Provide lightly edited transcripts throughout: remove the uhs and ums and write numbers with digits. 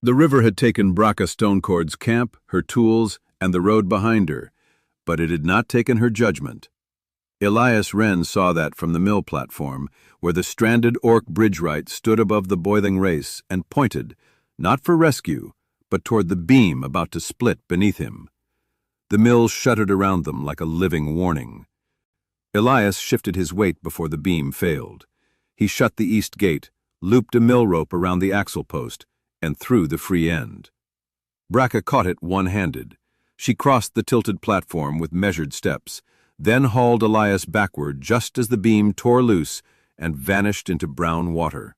The river had taken Brakka Stonecord's camp, her tools, and the road behind her, but it had not taken her judgment. Elias Wren saw that from the mill platform, where the stranded Orc Bridgewright stood above the boiling race and pointed, not for rescue, but toward the beam about to split beneath him. The mill shuddered around them like a living warning. Elias shifted his weight before the beam failed. He shut the east gate, looped a mill rope around the axle post, and threw the free end. Brakka caught it one-handed. She crossed the tilted platform with measured steps, then hauled Elias backward just as the beam tore loose and vanished into brown water.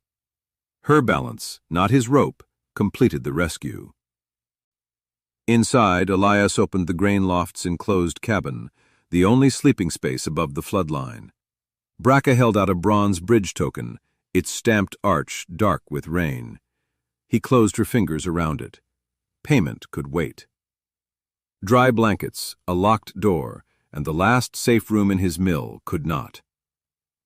Her balance, not his rope, completed the rescue. Inside, Elias opened the grain loft's enclosed cabin, the only sleeping space above the floodline. Brakka held out a bronze bridge token, its stamped arch dark with rain. He closed her fingers around it. Payment could wait. Dry blankets, a locked door, and the last safe room in his mill could not.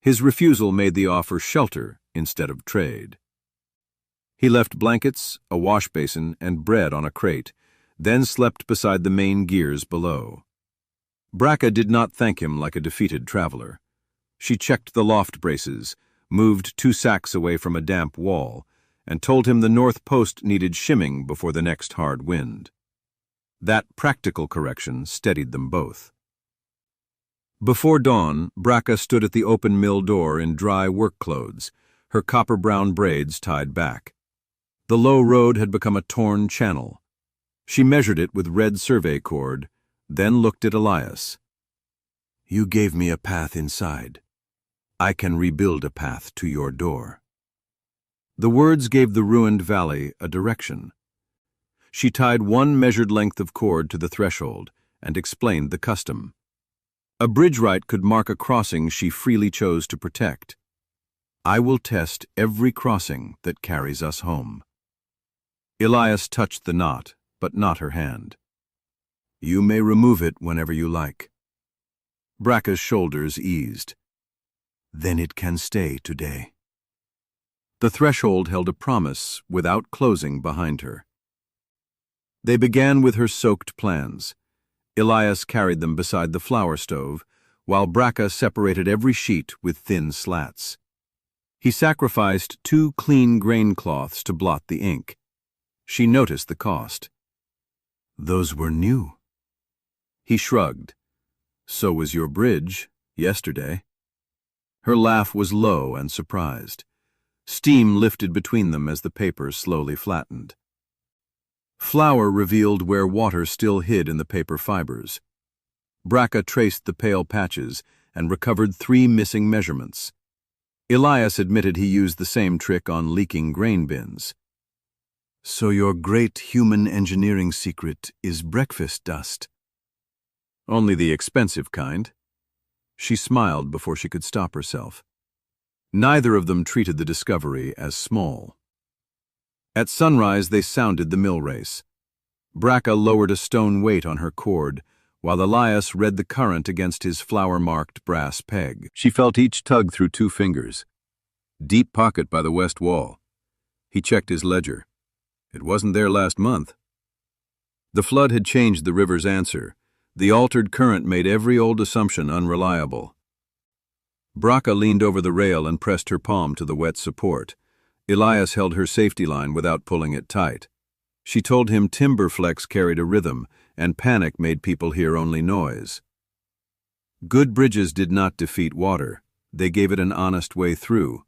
His refusal made the offer shelter instead of trade. He left blankets, a wash basin, and bread on a crate, then slept beside the main gears below. Brakka did not thank him like a defeated traveler. She checked the loft braces, moved 2 sacks away from a damp wall, and told him the north post needed shimming before the next hard wind. That practical correction steadied them both. Before dawn, Brakka stood at the open mill door in dry work clothes, her copper-brown braids tied back. The low road had become a torn channel. She measured it with red survey cord, then looked at Elias. "You gave me a path inside. I can rebuild a path to your door." The words gave the ruined valley a direction. She tied 1 measured length of cord to the threshold and explained the custom. A Bridgewright could mark a crossing she freely chose to protect. "I will test every crossing that carries us home." Elias touched the knot, but not her hand. "You may remove it whenever you like." Brakka's shoulders eased. "Then it can stay today." The threshold held a promise without closing behind her. They began with her soaked plans. Elias carried them beside the flour stove, while Brakka separated every sheet with thin slats. He sacrificed 2 clean grain cloths to blot the ink. She noticed the cost. "Those were new." He shrugged. "So was your bridge, yesterday." Her laugh was low and surprised. Steam lifted between them as the paper slowly flattened. Flour revealed where water still hid in the paper fibers. Brakka traced the pale patches and recovered 3 missing measurements. Elias admitted he used the same trick on leaking grain bins. "So your great human engineering secret is breakfast dust." "Only the expensive kind." She smiled before she could stop herself. Neither of them treated the discovery as small. At sunrise they sounded the mill race. Brakka lowered a stone weight on her cord, while Elias read the current against his flour-marked brass peg. She felt each tug through 2 fingers. Deep pocket by the west wall. He checked his ledger. It wasn't there last month. The flood had changed the river's answer. The altered current made every old assumption unreliable. Brakka leaned over the rail and pressed her palm to the wet support. Elias held her safety line without pulling it tight. She told him timber flex carried a rhythm, and panic made people hear only noise. Good bridges did not defeat water. They gave it an honest way through.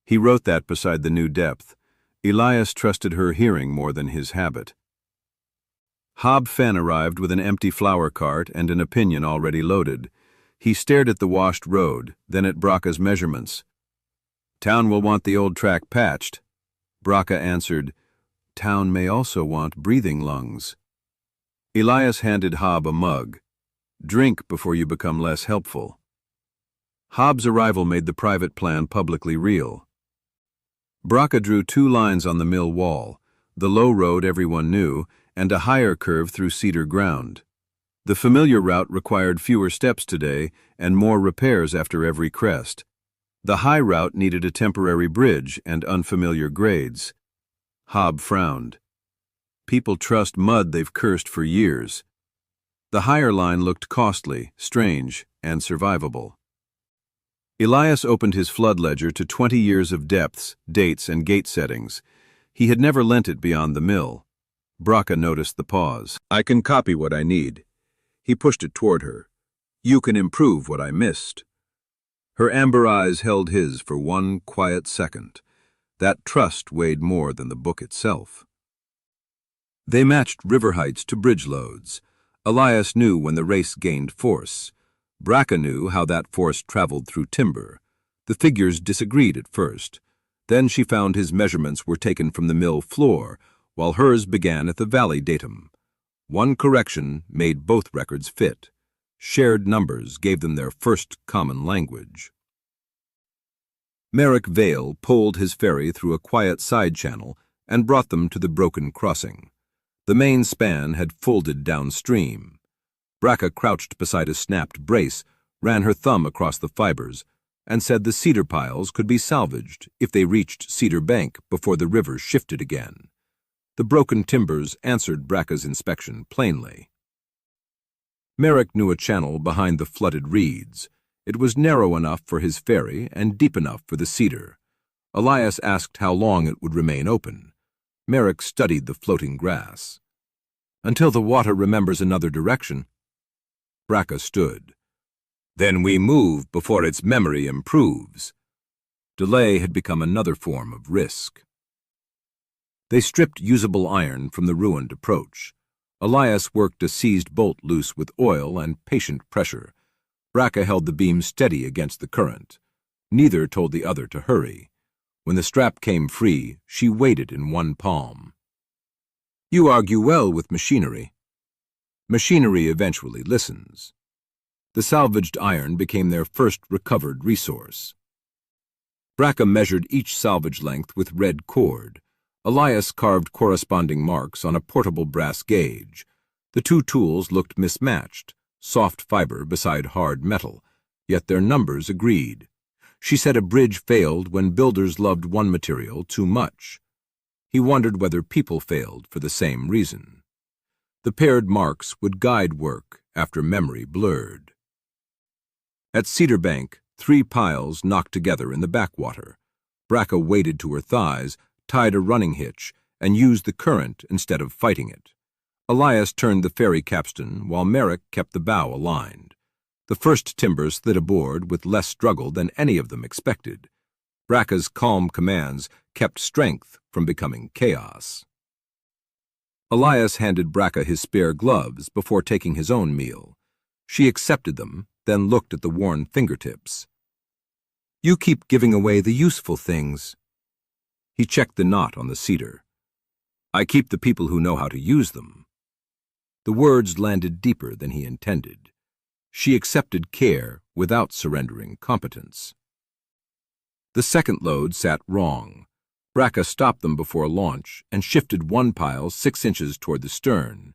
He wrote that beside the new depth. Elias trusted her hearing more than his habit. Hob Fenn arrived with an empty flour cart and an opinion already loaded. He stared at the washed road, then at Brakka's measurements. "Town will want the old track patched." Brakka answered, "Town may also want breathing lungs." Elias handed Hob a mug. "Drink before you become less helpful." Hob's arrival made the private plan publicly real. Brakka drew 2 lines on the mill wall, the low road everyone knew, and a higher curve through cedar ground. The familiar route required fewer steps today and more repairs after every crest. The high route needed a temporary bridge and unfamiliar grades. Hob frowned. People trust mud they've cursed for years. The higher line looked costly, strange, and survivable. Elias opened his flood ledger to 20 years of depths, dates, and gate settings. He had never lent it beyond the mill. Brakka noticed the pause. I can copy what I need. He pushed it toward her. You can improve what I missed. Her amber eyes held his for one quiet second. That trust weighed more than the book itself. They matched river heights to bridge loads. Elias knew when the race gained force. Brakka knew how that force traveled through timber. The figures disagreed at first. Then she found his measurements were taken from the mill floor, while hers began at the valley datum. One correction made both records fit. Shared numbers gave them their first common language. Merrick Vale poled his ferry through a quiet side channel and brought them to the broken crossing. The main span had folded downstream. Brakka crouched beside a snapped brace, ran her thumb across the fibers, and said the cedar piles could be salvaged if they reached Cedar Bank before the river shifted again. The broken timbers answered Brakka's inspection plainly. Merrick knew a channel behind the flooded reeds. It was narrow enough for his ferry and deep enough for the cedar. Elias asked how long it would remain open. Merrick studied the floating grass. Until the water remembers another direction. Brakka stood. Then we move before its memory improves. Delay had become another form of risk. They stripped usable iron from the ruined approach. Elias worked a seized bolt loose with oil and patient pressure. Brakka held the beam steady against the current. Neither told the other to hurry. When the strap came free, she weighed it in one palm. You argue well with machinery. Machinery eventually listens. The salvaged iron became their first recovered resource. Brakka measured each salvage length with red cord. Elias carved corresponding marks on a portable brass gauge. The two tools looked mismatched, soft fiber beside hard metal, yet their numbers agreed. She said a bridge failed when builders loved one material too much. He wondered whether people failed for the same reason. The paired marks would guide work after memory blurred. At Cedar Bank, 3 piles knocked together in the backwater. Brakka waded to her thighs, tied a running hitch, and used the current instead of fighting it. Elias turned the ferry capstan while Merrick kept the bow aligned. The first timber slid aboard with less struggle than any of them expected. Brakka's calm commands kept strength from becoming chaos. Elias handed Brakka his spare gloves before taking his own meal. She accepted them, then looked at the worn fingertips. You keep giving away the useful things. He checked the knot on the cedar. I keep the people who know how to use them. The words landed deeper than he intended. She accepted care without surrendering competence. The second load sat wrong. Brakka stopped them before launch and shifted one pile 6 inches toward the stern.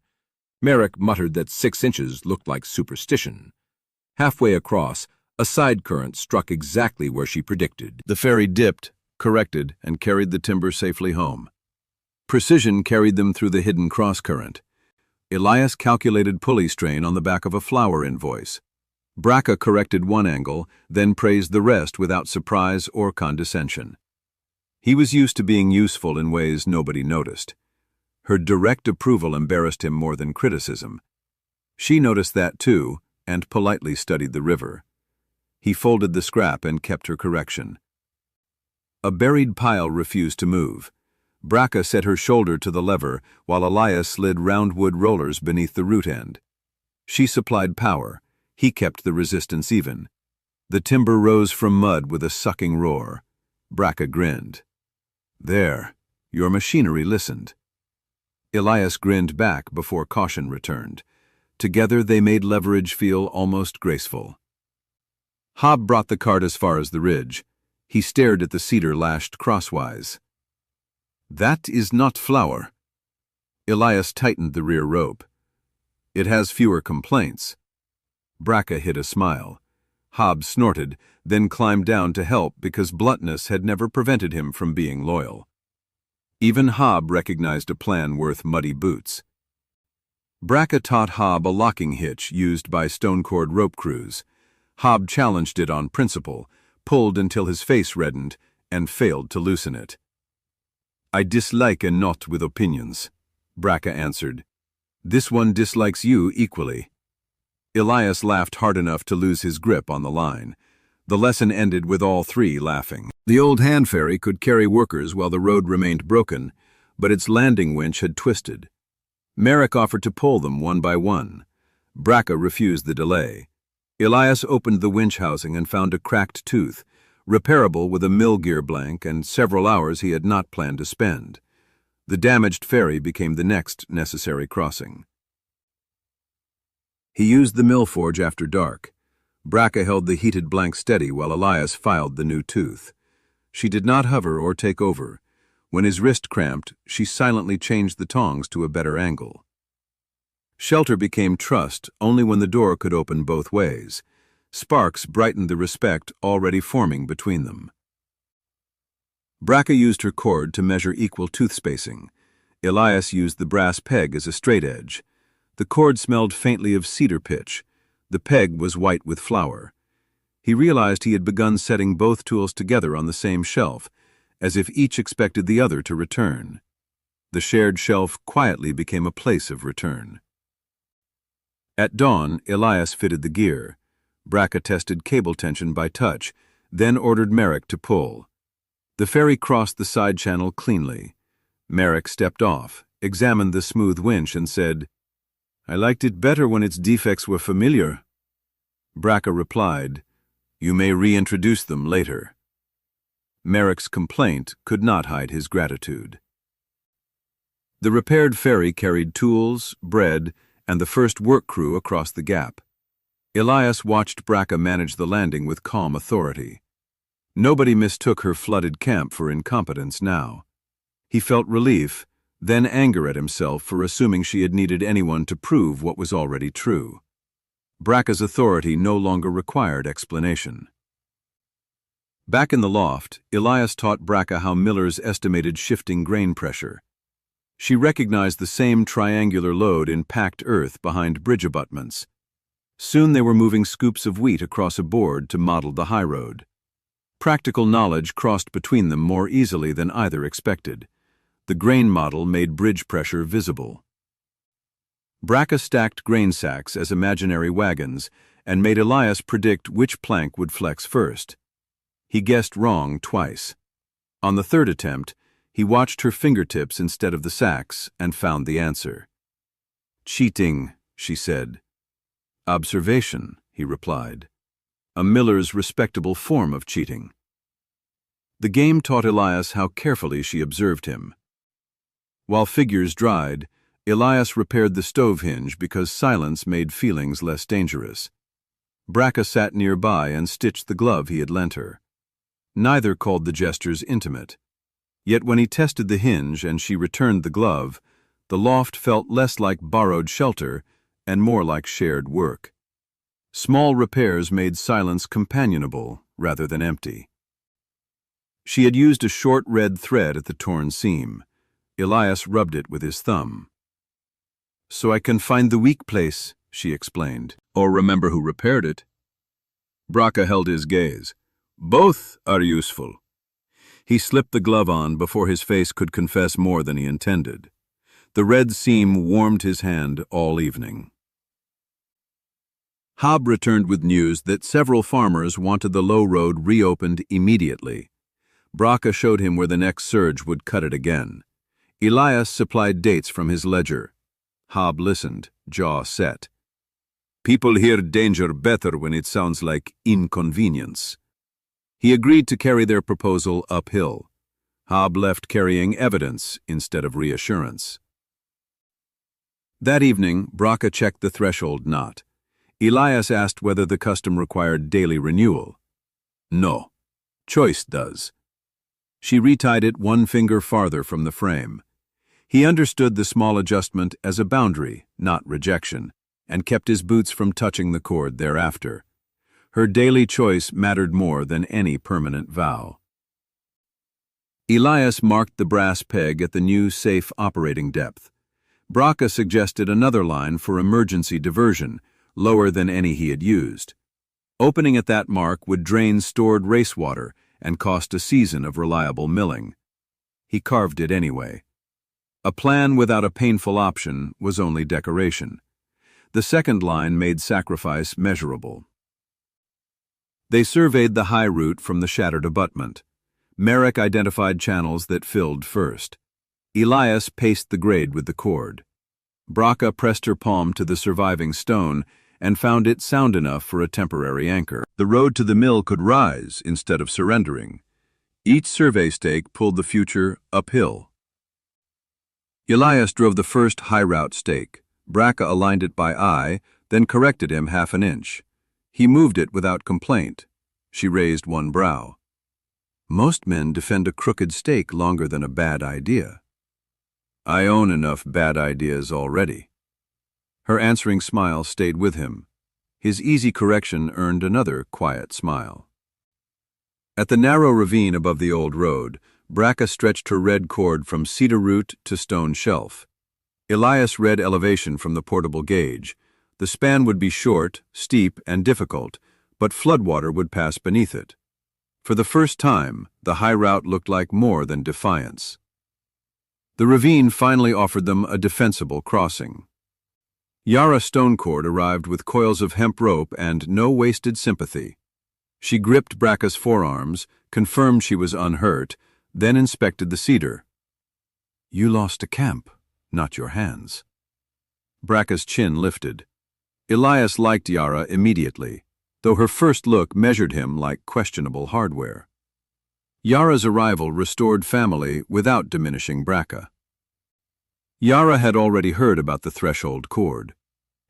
Merrick muttered that 6 inches looked like superstition. Halfway across, a side current struck exactly where she predicted. The ferry dipped, corrected, and carried the timber safely home. Precision carried them through the hidden cross-current. Elias calculated pulley strain on the back of a flour invoice. Brakka corrected one angle, then praised the rest without surprise or condescension. He was used to being useful in ways nobody noticed. Her direct approval embarrassed him more than criticism. She noticed that too, and politely studied the river. He folded the scrap and kept her correction. A buried pile refused to move. Brakka set her shoulder to the lever, while Elias slid round wood rollers beneath the root end. She supplied power. He kept the resistance even. The timber rose from mud with a sucking roar. Brakka grinned. There, your machinery listened. Elias grinned back before caution returned. Together they made leverage feel almost graceful. Hob brought the cart as far as the ridge. He stared at the cedar lashed crosswise. That is not flour. Elias tightened the rear rope. It has fewer complaints. Brakka hid a smile. Hob snorted, then climbed down to help because bluntness had never prevented him from being loyal. Even Hob recognized a plan worth muddy boots. Brakka taught Hob a locking hitch used by Stonecord rope crews. Hob challenged it on principle, pulled until his face reddened, and failed to loosen it. "I dislike a knot with opinions," Brakka answered. "This one dislikes you equally." Elias laughed hard enough to lose his grip on the line. The lesson ended with all three laughing. The old hand ferry could carry workers while the road remained broken, but its landing winch had twisted. Merrick offered to pull them one by one. Brakka refused the delay. Elias opened the winch housing and found a cracked tooth, repairable with a mill gear blank and several hours he had not planned to spend. The damaged ferry became the next necessary crossing. He used the mill forge after dark. Brakka held the heated blank steady while Elias filed the new tooth. She did not hover or take over. When his wrist cramped, she silently changed the tongs to a better angle. Shelter became trust only when the door could open both ways. Sparks brightened the respect already forming between them. Brakka used her cord to measure equal tooth spacing. Elias used the brass peg as a straight edge. The cord smelled faintly of cedar pitch. The peg was white with flour. He realized he had begun setting both tools together on the same shelf, as if each expected the other to return. The shared shelf quietly became a place of return. At dawn, Elias fitted the gear. Brakka tested cable tension by touch, then ordered Merrick to pull. The ferry crossed the side channel cleanly. Merrick stepped off, examined the smooth winch, and said, "I liked it better when its defects were familiar." Brakka replied, "You may reintroduce them later." Merrick's complaint could not hide his gratitude. The repaired ferry carried tools, bread, and the first work crew across the gap. Elias watched Brakka manage the landing with calm authority. Nobody mistook her flooded camp for incompetence now. He felt relief, then anger at himself for assuming she had needed anyone to prove what was already true. Brakka's authority no longer required explanation. Back in the loft, Elias taught Brakka how millers estimated shifting grain pressure. She recognized the same triangular load in packed earth behind bridge abutments. Soon they were moving scoops of wheat across a board to model the high road. Practical knowledge crossed between them more easily than either expected. The grain model made bridge pressure visible. Brakka stacked grain sacks as imaginary wagons and made Elias predict which plank would flex first. He guessed wrong twice. On the third attempt, he watched her fingertips instead of the sacks and found the answer. "Cheating," she said. "Observation," he replied. "A miller's respectable form of cheating." The game taught Elias how carefully she observed him. While figures dried, Elias repaired the stove hinge because silence made feelings less dangerous. Brakka sat nearby and stitched the glove he had lent her. Neither called the gestures intimate. Yet when he tested the hinge and she returned the glove, the loft felt less like borrowed shelter and more like shared work. Small repairs made silence companionable rather than empty. She had used a short red thread at the torn seam. Elias rubbed it with his thumb. "So I can find the weak place," she explained, "or remember who repaired it." Brakka held his gaze. "Both are useful." He slipped the glove on before his face could confess more than he intended. The red seam warmed his hand all evening. Hob returned with news that several farmers wanted the low road reopened immediately. Brakka showed him where the next surge would cut it again. Elias supplied dates from his ledger. Hob listened, jaw set. "People hear danger better when it sounds like inconvenience." He agreed to carry their proposal uphill. Hob left carrying evidence instead of reassurance. That evening, Brakka checked the threshold knot. Elias asked whether the custom required daily renewal. "No. Choice does." She retied it one finger farther from the frame. He understood the small adjustment as a boundary, not rejection, and kept his boots from touching the cord thereafter. Her daily choice mattered more than any permanent vow. Elias marked the brass peg at the new safe operating depth. Brakka suggested another line for emergency diversion, lower than any he had used. Opening at that mark would drain stored racewater and cost a season of reliable milling. He carved it anyway. A plan without a painful option was only decoration. The second line made sacrifice measurable. They surveyed the high route from the shattered abutment. Merrick identified channels that filled first. Elias paced the grade with the cord. Brakka pressed her palm to the surviving stone and found it sound enough for a temporary anchor. The road to the mill could rise instead of surrendering. Each survey stake pulled the future uphill. Elias drove the first high route stake. Brakka aligned it by eye, then corrected him half an inch. He moved it without complaint. She raised one brow. Most men defend a crooked stake longer than a bad idea. I own enough bad ideas already. Her answering smile stayed with him. His easy correction earned another quiet smile. At the narrow ravine above the old road, Brakka stretched her red cord from cedar root to stone shelf. Elias read elevation from the portable gauge. The span would be short, steep, and difficult, but floodwater would pass beneath it. For the first time, the high route looked like more than defiance. The ravine finally offered them a defensible crossing. Brakka Stonecord arrived with coils of hemp rope and no wasted sympathy. She gripped Brakka's forearms, confirmed she was unhurt, then inspected the cedar. You lost a camp, not your hands. Brakka's chin lifted. Elias liked Yara immediately, though her first look measured him like questionable hardware. Yara's arrival restored family without diminishing Brakka. Yara had already heard about the threshold cord.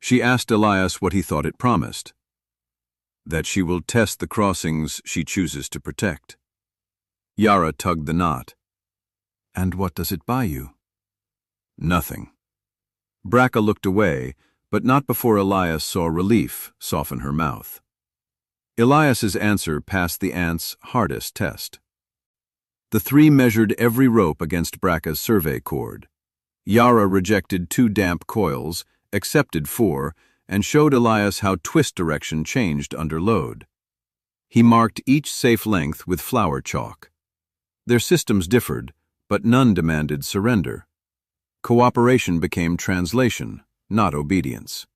She asked Elias what he thought it promised. That she will test the crossings she chooses to protect. Yara tugged the knot. And what does it buy you? Nothing. Brakka looked away, but not before Elias saw relief soften her mouth. Elias's answer passed the ant's hardest test. The three measured every rope against Brakka's survey cord. Yara rejected 2 damp coils, accepted 4, and showed Elias how twist direction changed under load. He marked each safe length with flour chalk. Their systems differed, but none demanded surrender. Cooperation became translation, not obedience.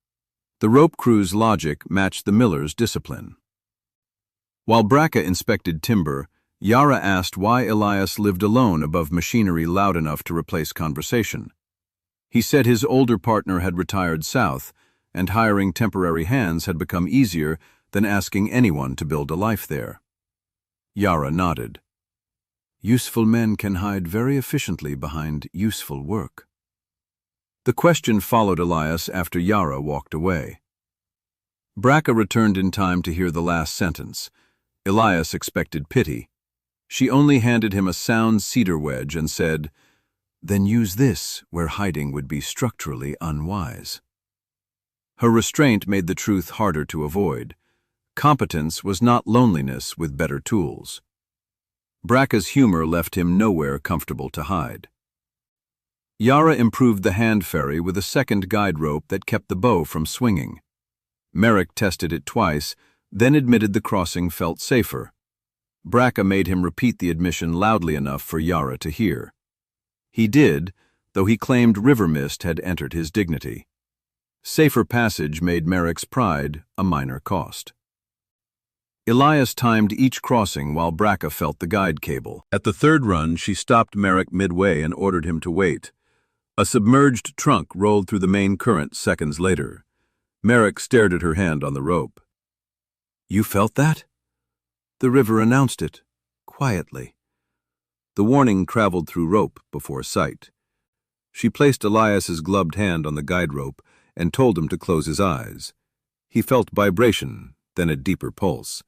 The rope crew's logic matched the miller's discipline. While Brakka inspected timber, Yara asked why Elias lived alone above machinery loud enough to replace conversation. He said his older partner had retired south, and hiring temporary hands had become easier than asking anyone to build a life there. Yara nodded. Useful men can hide very efficiently behind useful work. The question followed Elias after Yara walked away. Brakka returned in time to hear the last sentence. Elias expected pity. She only handed him a sound cedar wedge and said, Then use this where hiding would be structurally unwise. Her restraint made the truth harder to avoid. Competence was not loneliness with better tools. Brakka's humor left him nowhere comfortable to hide. Yara improved the hand ferry with a second guide rope that kept the bow from swinging. Merrick tested it twice, then admitted the crossing felt safer. Brakka made him repeat the admission loudly enough for Yara to hear. He did, though he claimed river mist had entered his dignity. Safer passage made Merrick's pride a minor cost. Elias timed each crossing while Brakka felt the guide cable. At the third run, she stopped Merrick midway and ordered him to wait. A submerged trunk rolled through the main current seconds later. Merrick stared at her hand on the rope. You felt that? The river announced it, quietly. The warning traveled through rope before sight. She placed Elias's gloved hand on the guide rope and told him to close his eyes. He felt vibration, then a deeper pulse.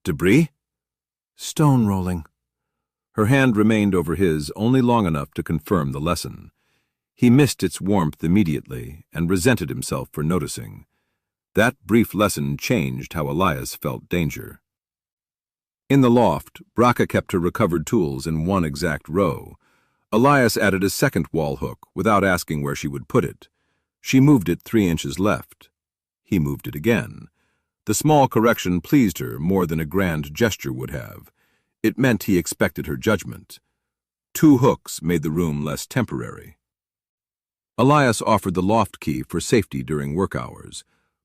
Debris? Stone rolling. Her hand remained over his only long enough to confirm the lesson. He missed its warmth immediately and resented himself for noticing. That brief lesson changed how Elias felt danger. In the loft, Brakka kept her recovered tools in one exact row. Elias added a second wall hook without asking where she would put it. She moved it 3 inches left. He moved it again. The small correction pleased her more than a grand gesture would have. It meant he expected her judgment. 2 hooks made the room less temporary. Elias offered the loft key for safety during work hours.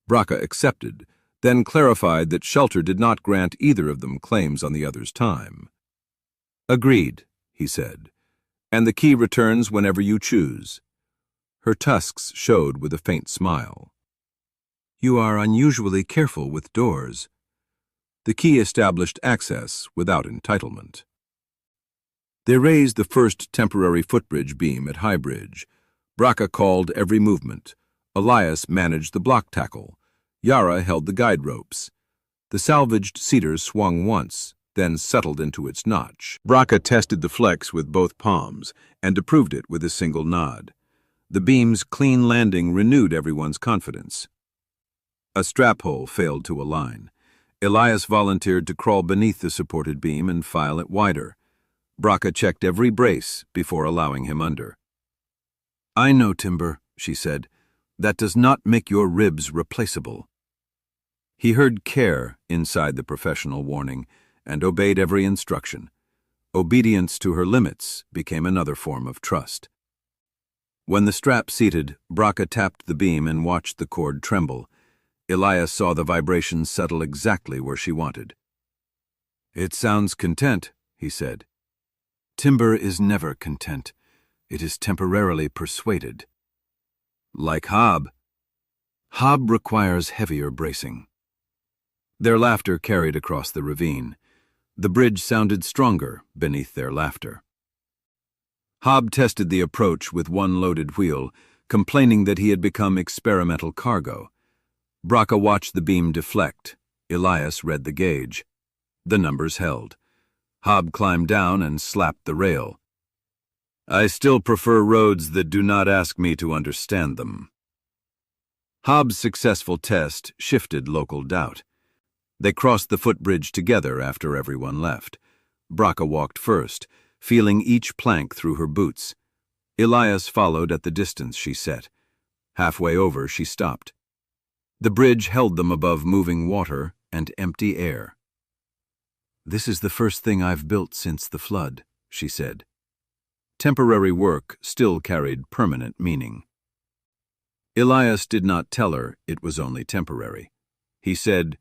Brakka accepted, then clarified that shelter did not grant either of them claims on the other's time. "Agreed," he said, "and the key returns whenever you choose." Her tusks showed with a faint smile. "You are unusually careful with doors." The key established access without entitlement. They raised the first temporary footbridge beam at High Bridge. Brakka called every movement. Elias managed the block tackle. Yara held the guide ropes. The salvaged cedar swung once, then settled into its notch. Brakka tested the flex with both palms and approved it with a single nod. The beam's clean landing renewed everyone's confidence. A strap hole failed to align. Elias volunteered to crawl beneath the supported beam and file it wider. Brakka checked every brace before allowing him under. "I know, Timber," she said. "That does not make your ribs replaceable." He heard care inside the professional warning and obeyed every instruction. Obedience to her limits became another form of trust. When the strap seated, Brakka tapped the beam and watched the cord tremble. Elias saw the vibrations settle exactly where she wanted. "It sounds content," he said. "Timber is never content. It is temporarily persuaded." "Like Hob." "Hob requires heavier bracing." Their laughter carried across the ravine. The bridge sounded stronger beneath their laughter. Hob tested the approach with one loaded wheel, complaining that he had become experimental cargo. Brakka watched the beam deflect. Elias read the gauge. The numbers held. Hob climbed down and slapped the rail. "I still prefer roads that do not ask me to understand them." Hob's successful test shifted local doubt. They crossed the footbridge together after everyone left. Brakka walked first, feeling each plank through her boots. Elias followed at the distance she set. Halfway over, she stopped. The bridge held them above moving water and empty air. "This is the first thing I've built since the flood," she said. Temporary work still carried permanent meaning. Elias did not tell her it was only temporary. He said,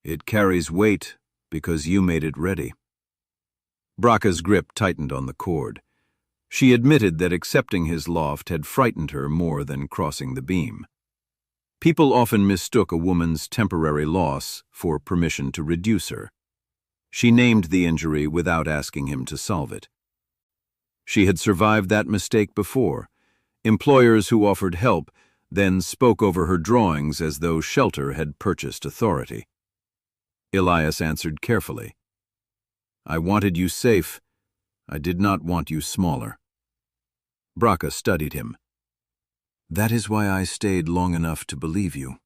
"It carries weight because you made it ready." Brakka's grip tightened on the cord. She admitted that accepting his loft had frightened her more than crossing the beam. People often mistook a woman's temporary loss for permission to reduce her. She named the injury without asking him to solve it. She had survived that mistake before. Employers who offered help then spoke over her drawings as though shelter had purchased authority. Elias answered carefully, "I wanted you safe. I did not want you smaller." Brakka studied him. "That is why I stayed long enough to believe you."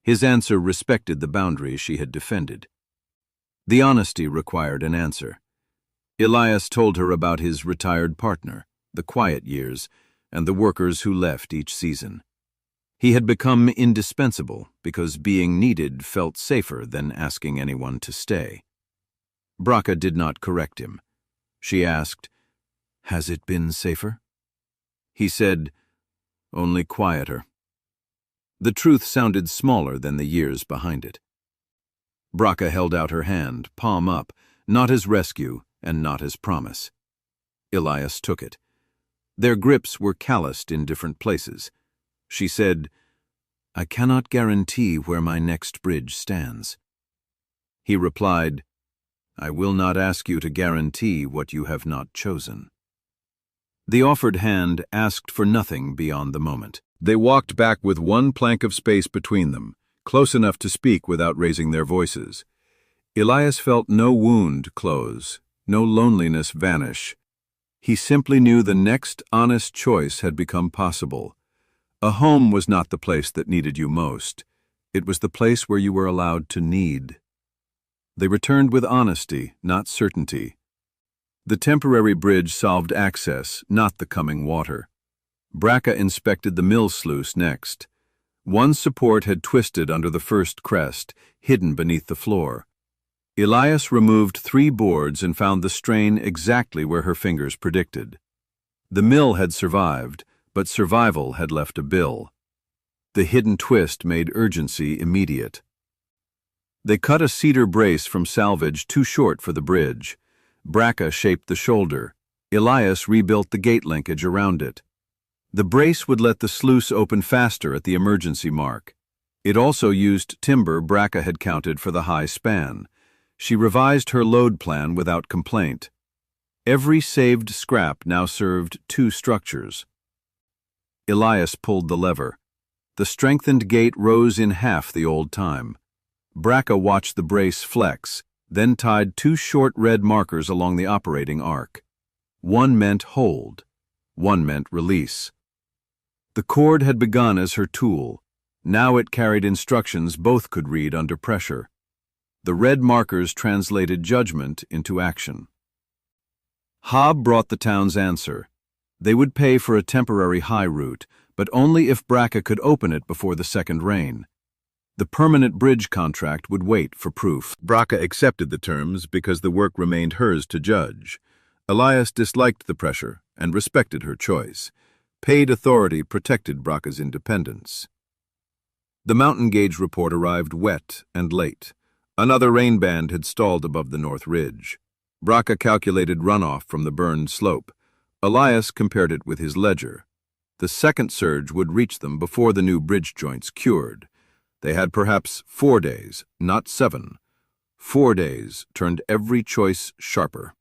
His answer respected the boundaries she had defended. The honesty required an answer. Elias told her about his retired partner, the quiet years, and the workers who left each season. He had become indispensable because being needed felt safer than asking anyone to stay. Brakka did not correct him. She asked, "Has it been safer?" He said, "Only quieter." The truth sounded smaller than the years behind it. Brakka held out her hand, palm up, not as rescue and not as promise. Elias took it. Their grips were calloused in different places. She said, "I cannot guarantee where my next bridge stands." He replied, "I will not ask you to guarantee what you have not chosen." The offered hand asked for nothing beyond the moment. They walked back with one plank of space between them, close enough to speak without raising their voices. Elias felt no wound close, no loneliness vanish. He simply knew the next honest choice had become possible. A home was not the place that needed you most. It was the place where you were allowed to need. They returned with honesty, not certainty. The temporary bridge solved access, not the coming water. Brakka inspected the mill sluice next. One support had twisted under the first crest, hidden beneath the floor. Elias removed 3 boards and found the strain exactly where her fingers predicted. The mill had survived, but survival had left a bill. The hidden twist made urgency immediate. They cut a cedar brace from salvage too short for the bridge. Brakka shaped the shoulder. Elias rebuilt the gate linkage around it. The brace would let the sluice open faster at the emergency mark. It also used timber Brakka had counted for the high span. She revised her load plan without complaint. Every saved scrap now served 2 structures. Elias pulled the lever. The strengthened gate rose in half the old time. Brakka watched the brace flex, then tied 2 short red markers along the operating arc. One meant hold, one meant release. The cord had begun as her tool. Now it carried instructions both could read under pressure. The red markers translated judgment into action. Hob brought the town's answer. They would pay for a temporary high route, but only if Brakka could open it before the second rain. The permanent bridge contract would wait for proof. Brakka accepted the terms because the work remained hers to judge. Elias disliked the pressure and respected her choice. Paid authority protected Brakka's independence. The mountain gauge report arrived wet and late. Another rain band had stalled above the north ridge. Brakka calculated runoff from the burned slope. Elias compared it with his ledger. The second surge would reach them before the new bridge joints cured. They had perhaps 4 days, not 7. 4 days turned every choice sharper.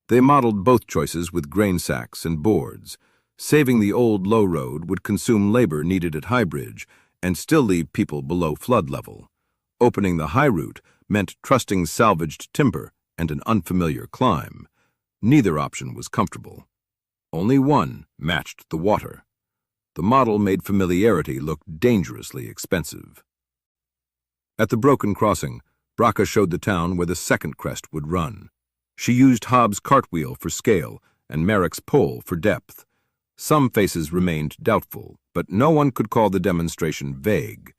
They modeled both choices with grain sacks and boards. Saving the old low road would consume labor needed at High Bridge and still leave people below flood level. Opening the high route meant trusting salvaged timber and an unfamiliar climb. Neither option was comfortable. Only one matched the water. The model made familiarity look dangerously expensive. At the broken crossing, Brakka showed the town where the second crest would run. She used Hobbs' cartwheel for scale and Merrick's pole for depth. Some faces remained doubtful, but no one could call the demonstration vague.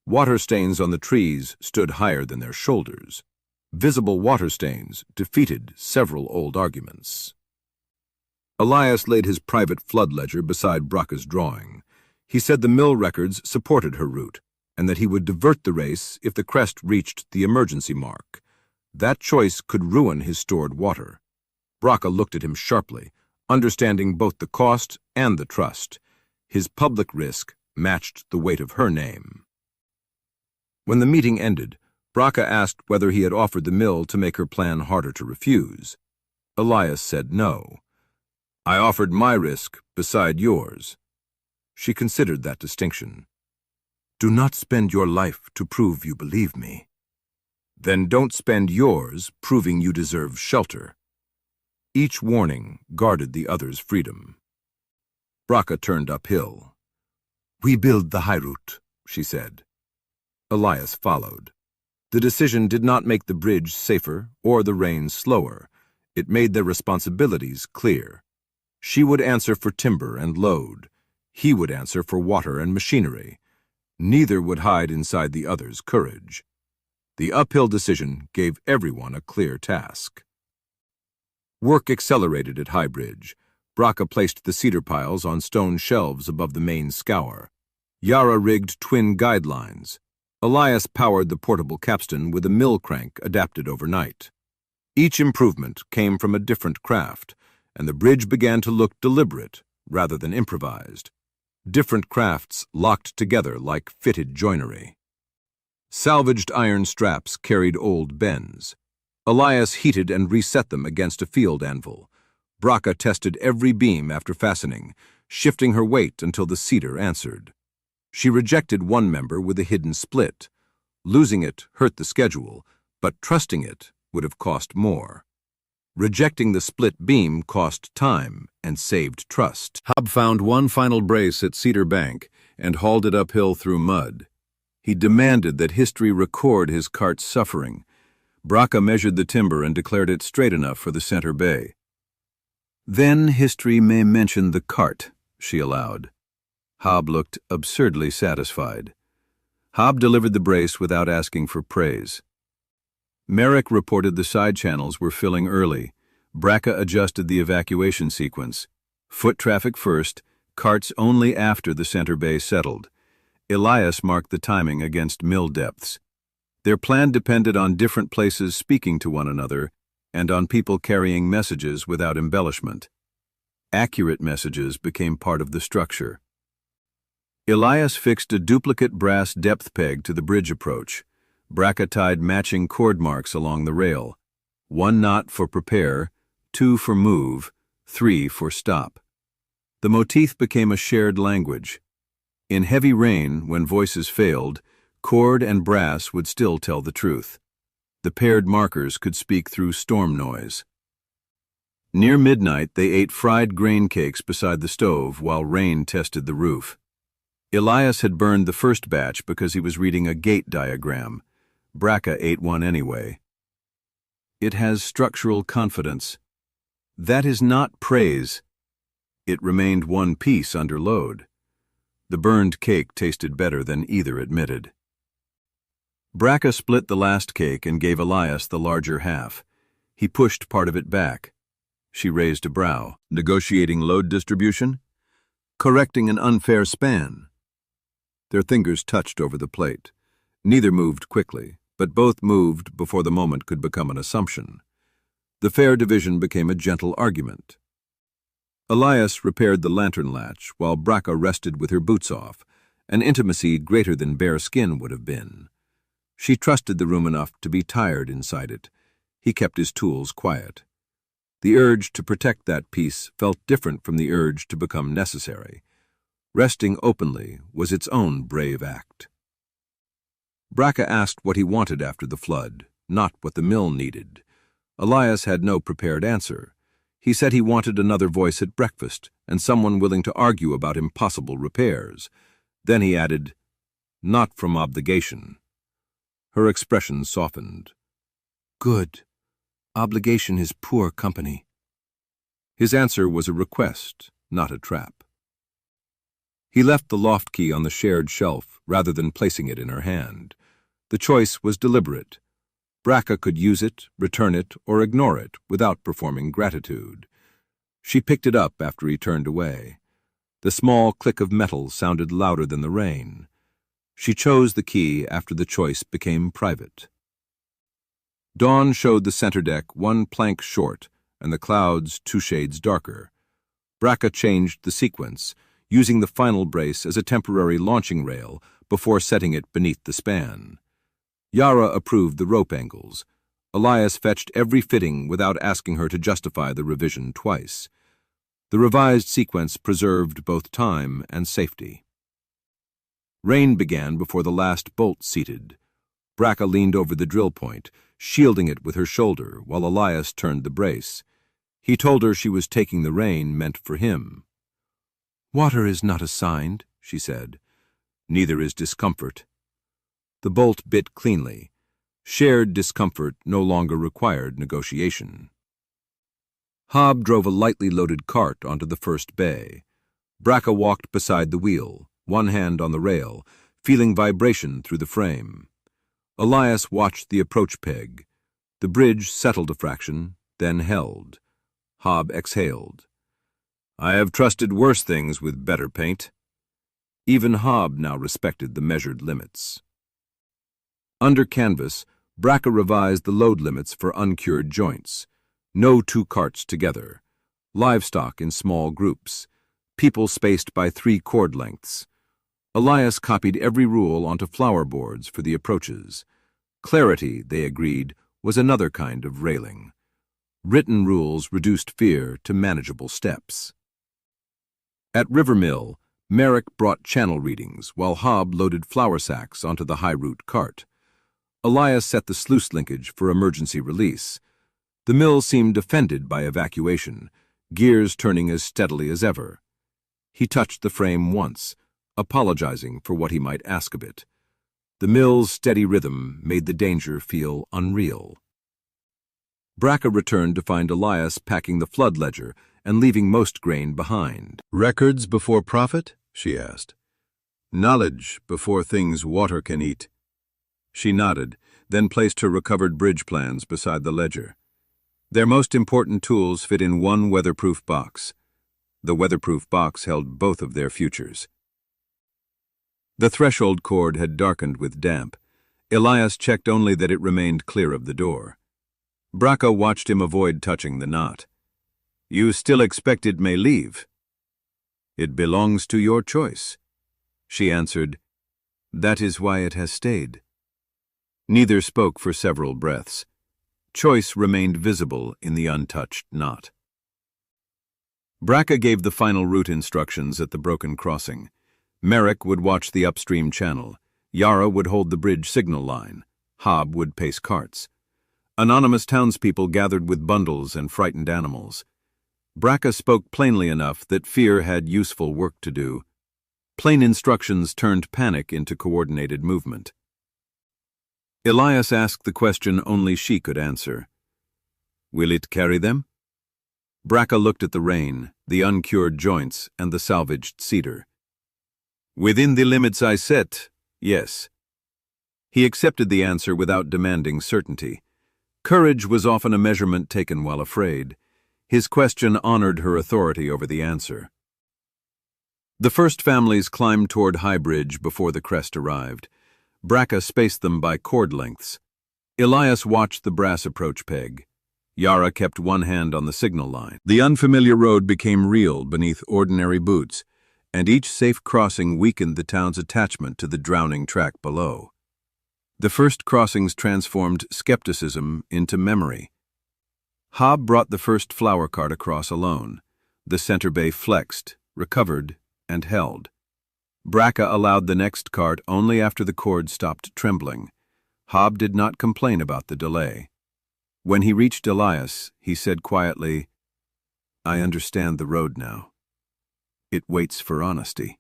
Water stains on the trees stood higher than their shoulders. Visible water stains defeated several old arguments. Elias laid his private flood ledger beside Brakka's drawing. He said the mill records supported her route, and that he would divert the race if the crest reached the emergency mark. That choice could ruin his stored water. Brakka looked at him sharply, understanding both the cost and the trust. His public risk matched the weight of her name. When the meeting ended, Brakka asked whether he had offered the mill to make her plan harder to refuse. Elias said no. I offered my risk beside yours. She considered that distinction. Do not spend your life to prove you believe me. Then don't spend yours proving you deserve shelter. Each warning guarded the other's freedom. Brakka turned uphill. We build the high route, she said. Elias followed. The decision did not make the bridge safer or the rain slower. It made their responsibilities clear. She would answer for timber and load. He would answer for water and machinery. Neither would hide inside the other's courage. The uphill decision gave everyone a clear task. Work accelerated at High Bridge. Brakka placed the cedar piles on stone shelves above the main scour. Yara rigged twin guidelines. Elias powered the portable capstan with a mill crank adapted overnight. Each improvement came from a different craft, and the bridge began to look deliberate rather than improvised. Different crafts locked together like fitted joinery. Salvaged iron straps carried old bends. Elias heated and reset them against a field anvil. Brakka tested every beam after fastening, shifting her weight until the cedar answered. She rejected one member with a hidden split. Losing it hurt the schedule, but trusting it would have cost more. Rejecting the split beam cost time and saved trust. Hob found one final brace at Cedar Bank and hauled it uphill through mud. He demanded that history record his cart's suffering. Brakka measured the timber and declared it straight enough for the center bay. "Then history may mention the cart," she allowed. Hob looked absurdly satisfied. Hob delivered the brace without asking for praise. Merrick reported the side channels were filling early. Brakka adjusted the evacuation sequence. Foot traffic first, carts only after the center bay settled. Elias marked the timing against mill depths. Their plan depended on different places speaking to one another and on people carrying messages without embellishment. Accurate messages became part of the structure. Elias fixed a duplicate brass depth peg to the bridge approach. Brakka tied matching cord marks along the rail. 1 knot for prepare, 2 for move, 3 for stop. The motif became a shared language. In heavy rain, when voices failed, cord and brass would still tell the truth. The paired markers could speak through storm noise. Near midnight, they ate fried grain cakes beside the stove while rain tested the roof. Elias had burned the first batch because he was reading a gate diagram. Brakka ate one anyway. "It has structural confidence. That is not praise." It remained one piece under load. The burned cake tasted better than either admitted. Brakka split the last cake and gave Elias the larger half. He pushed part of it back. She raised a brow. "Negotiating load distribution? Correcting an unfair span." Their fingers touched over the plate. Neither moved quickly, but both moved before the moment could become an assumption. The fair division became a gentle argument. Elias repaired the lantern latch while Brakka rested with her boots off, an intimacy greater than bare skin would have been. She trusted the room enough to be tired inside it. He kept his tools quiet. The urge to protect that peace felt different from the urge to become necessary. Resting openly was its own brave act. Brakka asked what he wanted after the flood, not what the mill needed. Elias had no prepared answer. He said he wanted another voice at breakfast and someone willing to argue about impossible repairs. Then he added, "Not from obligation." Her expression softened. "Good. Obligation is poor company." His answer was a request, not a trap. He left the loft key on the shared shelf rather than placing it in her hand. The choice was deliberate. Brakka could use it, return it, or ignore it without performing gratitude. She picked it up after he turned away. The small click of metal sounded louder than the rain. She chose the key after the choice became private. Dawn showed the center deck 1 plank short and the clouds 2 shades darker. Brakka changed the sequence, using the final brace as a temporary launching rail before setting it beneath the span. Yara approved the rope angles. Elias fetched every fitting without asking her to justify the revision twice. The revised sequence preserved both time and safety. Rain began before the last bolt seated. Brakka leaned over the drill point, shielding it with her shoulder while Elias turned the brace. He told her she was taking the rain meant for him. "Water is not assigned," she said. "Neither is discomfort." The bolt bit cleanly. Shared discomfort no longer required negotiation. Hob drove a lightly loaded cart onto the first bay. Brakka walked beside the wheel, one hand on the rail, feeling vibration through the frame. Elias watched the approach peg. The bridge settled a fraction, then held. Hob exhaled. "I have trusted worse things with better paint." Even Hob now respected the measured limits. Under canvas, Brakka revised the load limits for uncured joints. No 2 carts together. Livestock in small groups. People spaced by 3 cord lengths. Elias copied every rule onto flower boards for the approaches. Clarity, they agreed, was another kind of railing. Written rules reduced fear to manageable steps. At River Mill, Merrick brought channel readings while Hob loaded flour sacks onto the high-route cart. Elias set the sluice linkage for emergency release. The mill seemed offended by evacuation, gears turning as steadily as ever. He touched the frame once, apologizing for what he might ask of it. The mill's steady rhythm made the danger feel unreal. Brakka returned to find Elias packing the flood ledger and leaving most grain behind. "Records before profit?" she asked. "Knowledge before things water can eat." She nodded, then placed her recovered bridge plans beside the ledger. Their most important tools fit in one weatherproof box. The weatherproof box held both of their futures. The threshold cord had darkened with damp. Elias checked only that it remained clear of the door. Brakka watched him avoid touching the knot. "You still expect it may leave?" "It belongs to your choice." She answered, "That is why it has stayed." Neither spoke for several breaths. Choice remained visible in the untouched knot. Brakka gave the final route instructions at the broken crossing. Merrick would watch the upstream channel. Yara would hold the bridge signal line. Hob would pace carts. Anonymous townspeople gathered with bundles and frightened animals. Brakka spoke plainly enough that fear had useful work to do. Plain instructions turned panic into coordinated movement. Elias asked the question only she could answer. "Will it carry them?" Brakka looked at the rain, the uncured joints, and the salvaged cedar. "Within the limits I set, yes." He accepted the answer without demanding certainty. Courage was often a measurement taken while afraid. His question honored her authority over the answer. The first families climbed toward High Bridge before the crest arrived. Brakka spaced them by cord lengths. Elias watched the brass approach peg. Yara kept one hand on the signal line. The unfamiliar road became real beneath ordinary boots, and each safe crossing weakened the town's attachment to the drowning track below. The first crossings transformed skepticism into memory. Hob brought the first flower cart across alone. The center bay flexed, recovered, and held. Brakka allowed the next cart only after the cord stopped trembling. Hob did not complain about the delay. When he reached Elias, he said quietly, "I understand the road now. It waits for honesty."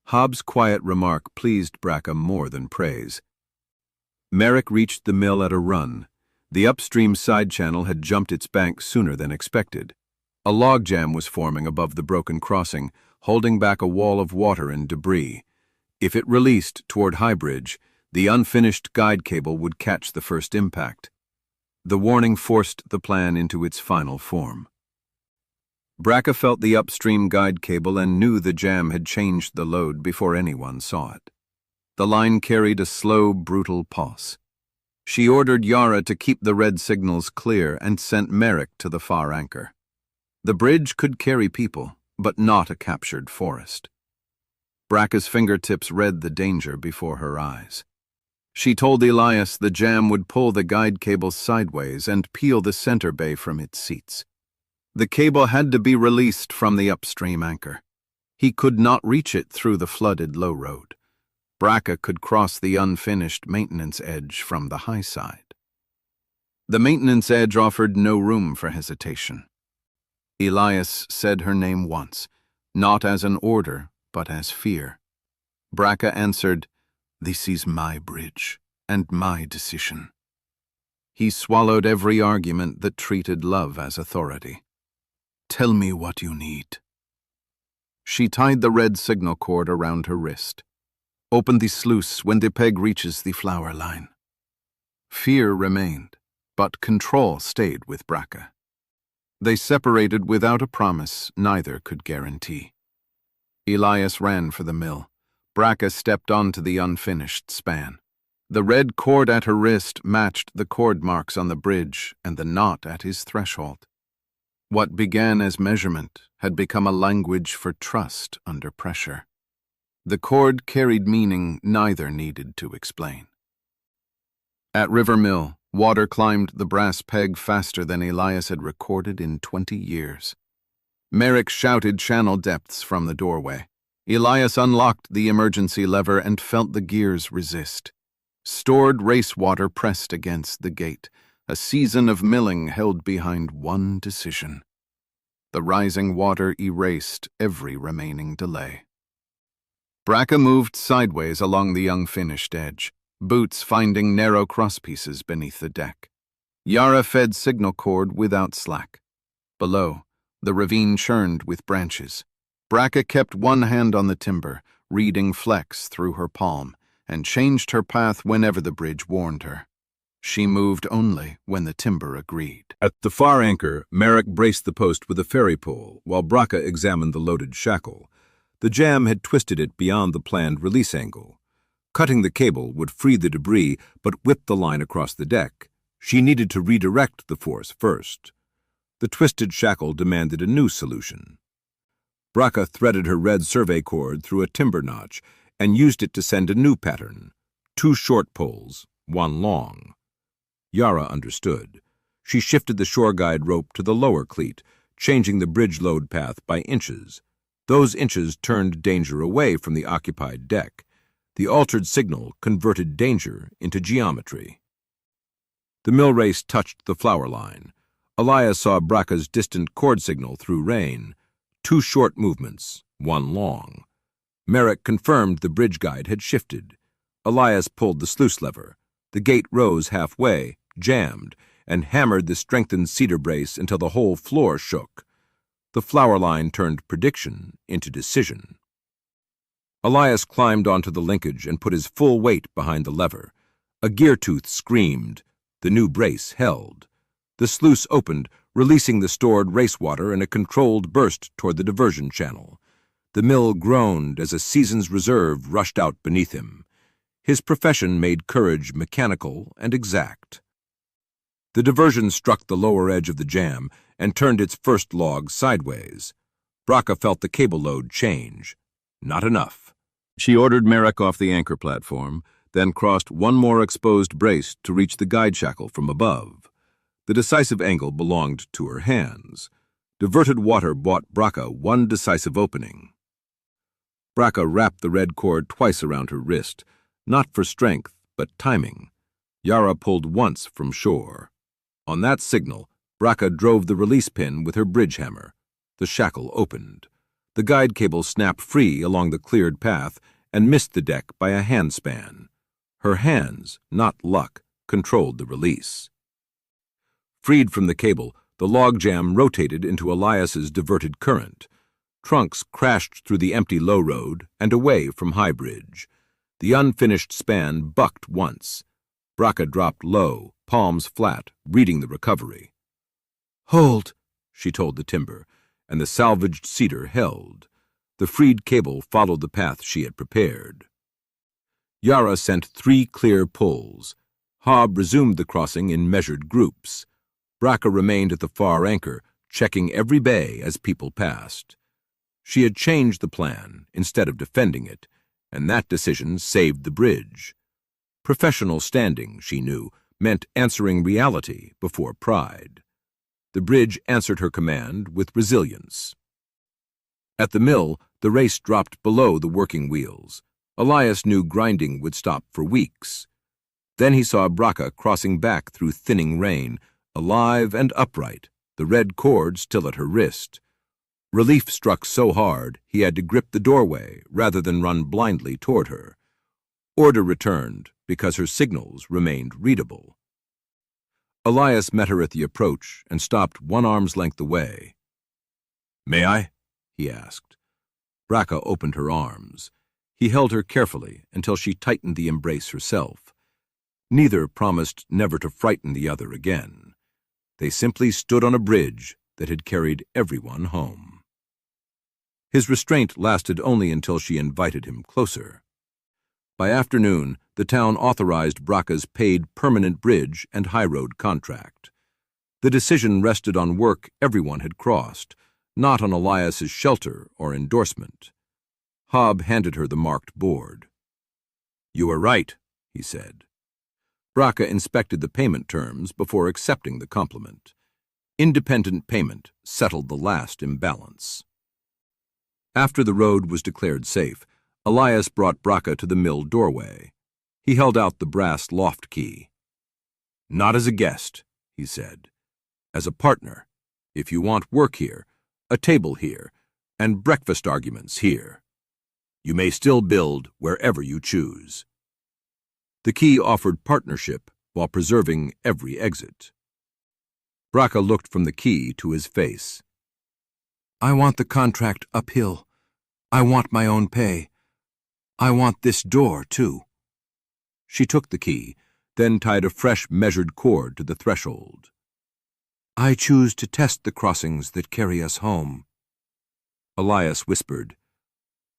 Hob's quiet remark pleased Brakka more than praise. Merrick reached the mill at a run. The upstream side channel had jumped its bank sooner than expected. A logjam was forming above the broken crossing, holding back a wall of water and debris. If it released toward High Bridge, the unfinished guide cable would catch the first impact. The warning forced the plan into its final form. Brakka felt the upstream guide cable and knew the jam had changed the load before anyone saw it. The line carried a slow, brutal pulse. She ordered Yara to keep the red signals clear and sent Merrick to the far anchor. The bridge could carry people, but not a captured forest. Brakka's fingertips read the danger before her eyes. She told Elias the jam would pull the guide cable sideways and peel the center bay from its seats. The cable had to be released from the upstream anchor. He could not reach it through the flooded low road. Brakka could cross the unfinished maintenance edge from the high side. The maintenance edge offered no room for hesitation. Elias said her name once, not as an order, but as fear. Brakka answered, "This is my bridge, and my decision." He swallowed every argument that treated love as authority. "Tell me what you need." She tied the red signal cord around her wrist. "Open the sluice when the peg reaches the flower line." Fear remained, but control stayed with Brakka. They separated without a promise neither could guarantee. Elias ran for the mill. Brakka stepped onto the unfinished span. The red cord at her wrist matched the cord marks on the bridge and the knot at his threshold. What began as measurement had become a language for trust under pressure. The cord carried meaning neither needed to explain. At River Mill, water climbed the brass peg faster than Elias had recorded in 20 years. Merrick shouted channel depths from the doorway. Elias unlocked the emergency lever and felt the gears resist. Stored race water pressed against the gate, a season of milling held behind one decision. The rising water erased every remaining delay. Brakka moved sideways along the unfinished edge, boots finding narrow crosspieces beneath the deck. Yara fed signal cord without slack. Below, the ravine churned with branches. Brakka kept one hand on the timber, reading flecks through her palm, and changed her path whenever the bridge warned her. She moved only when the timber agreed. At the far anchor, Merrick braced the post with a ferry pole, while Brakka examined the loaded shackle. The jam had twisted it beyond the planned release angle. Cutting the cable would free the debris, but whip the line across the deck. She needed to redirect the force first. The twisted shackle demanded a new solution. Brakka threaded her red survey cord through a timber notch and used it to send a new pattern: 2 short poles, 1 long. Yara understood. She shifted the shore guide rope to the lower cleat, changing the bridge load path by inches. Those inches turned danger away from the occupied deck. The altered signal converted danger into geometry. The millrace touched the flower line. Elias saw Brakka's distant cord signal through rain: 2 short movements, 1 long. Merrick confirmed the bridge guide had shifted. Elias pulled the sluice lever. The gate rose halfway, jammed, and hammered the strengthened cedar brace until the whole floor shook. The flower line turned prediction into decision. Elias climbed onto the linkage and put his full weight behind the lever. A gear tooth screamed. The new brace held. The sluice opened, releasing the stored racewater in a controlled burst toward the diversion channel. The mill groaned as a season's reserve rushed out beneath him. His profession made courage mechanical and exact. The diversion struck the lower edge of the jam and turned its first log sideways. Brakka felt the cable load change. Not enough. She ordered Merrick off the anchor platform, then crossed one more exposed brace to reach the guide shackle from above. The decisive angle belonged to her hands. Diverted water bought Brakka one decisive opening. Brakka wrapped the red cord twice around her wrist, not for strength, but timing. Yara pulled once from shore. On that signal, Brakka drove the release pin with her bridge hammer. The shackle opened. The guide cable snapped free along the cleared path and missed the deck by a handspan. Her hands, not luck, controlled the release. Freed from the cable, the logjam rotated into Elias's diverted current. Trunks crashed through the empty low road and away from High Bridge. The unfinished span bucked once. Brakka dropped low, palms flat, reading the recovery. "Hold," she told the timber, and the salvaged cedar held. The freed cable followed the path she had prepared. Yara sent 3 clear pulls. Hob resumed the crossing in measured groups. Brakka remained at the far anchor, checking every bay as people passed. She had changed the plan instead of defending it, and that decision saved the bridge. Professional standing, she knew, meant answering reality before pride. The bridge answered her command with resilience. At the mill, the race dropped below the working wheels. Elias knew grinding would stop for weeks. Then he saw Brakka crossing back through thinning rain, alive and upright, the red cord still at her wrist. Relief struck so hard he had to grip the doorway rather than run blindly toward her. Order returned because her signals remained readable. Elias met her at the approach and stopped 1 arm's length away. "May I?" he asked. Brakka opened her arms. He held her carefully until she tightened the embrace herself. Neither promised never to frighten the other again. They simply stood on a bridge that had carried everyone home. His restraint lasted only until she invited him closer. By afternoon, the town authorized Brakka's paid permanent bridge and highroad contract. The decision rested on work everyone had crossed, not on Elias's shelter or endorsement. Hob handed her the marked board. "You were right," he said. Brakka inspected the payment terms before accepting the compliment. Independent payment settled the last imbalance. After the road was declared safe, Elias brought Brakka to the mill doorway. He held out the brass loft key. "Not as a guest," he said. "As a partner. If you want work here, a table here, and breakfast arguments here. You may still build wherever you choose." The key offered partnership while preserving every exit. Brakka looked from the key to his face. I want the contract uphill. I want my own pay. I want this door, too. She took the key, then tied a fresh measured cord to the threshold. I choose to test the crossings that carry us home. Elias whispered,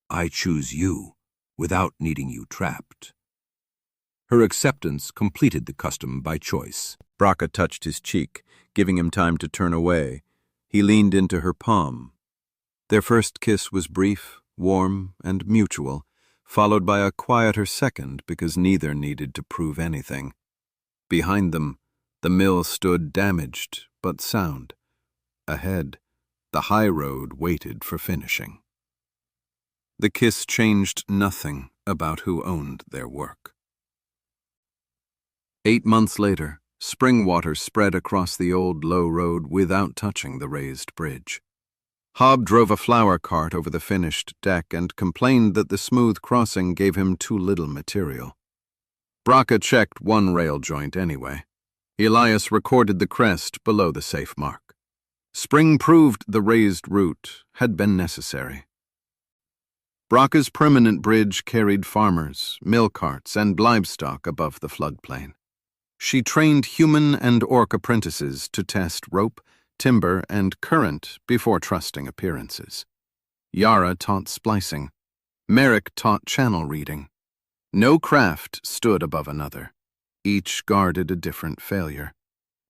I choose you, without needing you trapped. Her acceptance completed the custom by choice. Brakka touched his cheek, giving him time to turn away. He leaned into her palm. Their first kiss was brief, warm, and mutual, followed by a quieter second because neither needed to prove anything. Behind them, the mill stood damaged but sound. Ahead, the high road waited for finishing. The kiss changed nothing about who owned their work. 8 months later, spring water spread across the old low road without touching the raised bridge. Hob drove a flour cart over the finished deck and complained that the smooth crossing gave him too little material. Brakka checked one rail joint anyway. Elias recorded the crest below the safe mark. Spring proved the raised route had been necessary. Brakka's permanent bridge carried farmers, mill carts, and livestock above the floodplain. She trained human and orc apprentices to test rope, timber, and current before trusting appearances. Yara taught splicing. Merrick taught channel reading. No craft stood above another. Each guarded a different failure.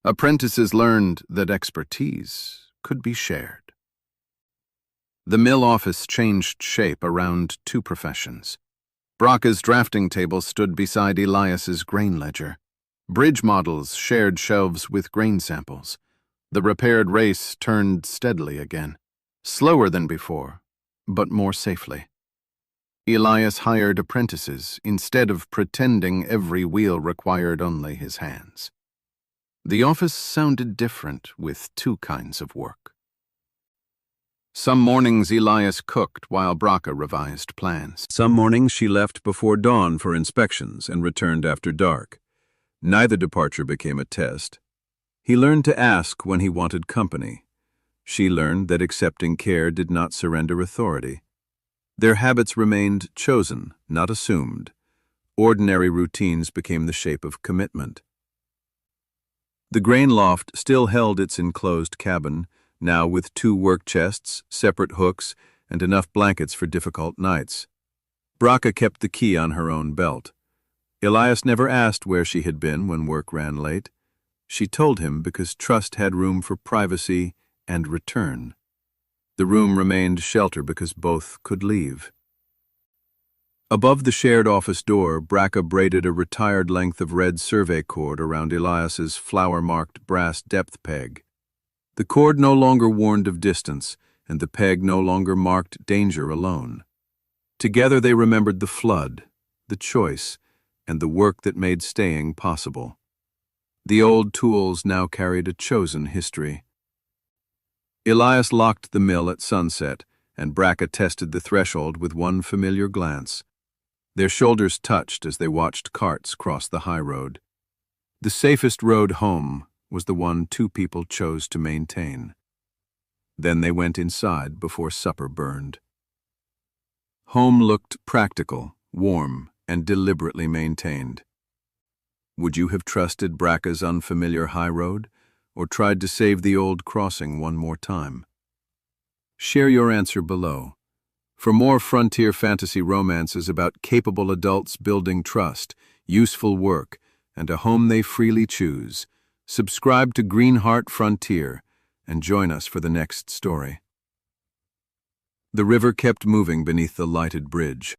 Apprentices learned that expertise could be shared. The mill office changed shape around 2 professions. Brakka's drafting table stood beside Elias's grain ledger. Bridge models shared shelves with grain samples. The repaired race turned steadily again, slower than before, but more safely. Elias hired apprentices instead of pretending every wheel required only his hands. The office sounded different with 2 kinds of work. Some mornings Elias cooked while Brakka revised plans. Some mornings she left before dawn for inspections and returned after dark. Neither departure became a test. He learned to ask when he wanted company. She learned that accepting care did not surrender authority. Their habits remained chosen, not assumed. Ordinary routines became the shape of commitment. The grain loft still held its enclosed cabin, now with 2 work chests, separate hooks, and enough blankets for difficult nights. Brakka kept the key on her own belt. Elias never asked where she had been when work ran late. She told him because trust had room for privacy and return. The room remained shelter because both could leave. Above the shared office door, Brakka braided a retired length of red survey cord around Elias's flower-marked brass depth peg. The cord no longer warned of distance, and the peg no longer marked danger alone. Together they remembered the flood, the choice, and the work that made staying possible. The old tools now carried a chosen history. Elias locked the mill at sunset, and Brakka tested the threshold with one familiar glance. Their shoulders touched as they watched carts cross the high road. The safest road home was the one 2 people chose to maintain. Then they went inside before supper burned. Home looked practical, warm, and deliberately maintained. Would you have trusted Brakka's unfamiliar high road, or tried to save the old crossing one more time? Share your answer below. For more frontier fantasy romances about capable adults building trust, useful work, and a home they freely choose, subscribe to Greenheart Frontier and join us for the next story. The river kept moving beneath the lighted bridge.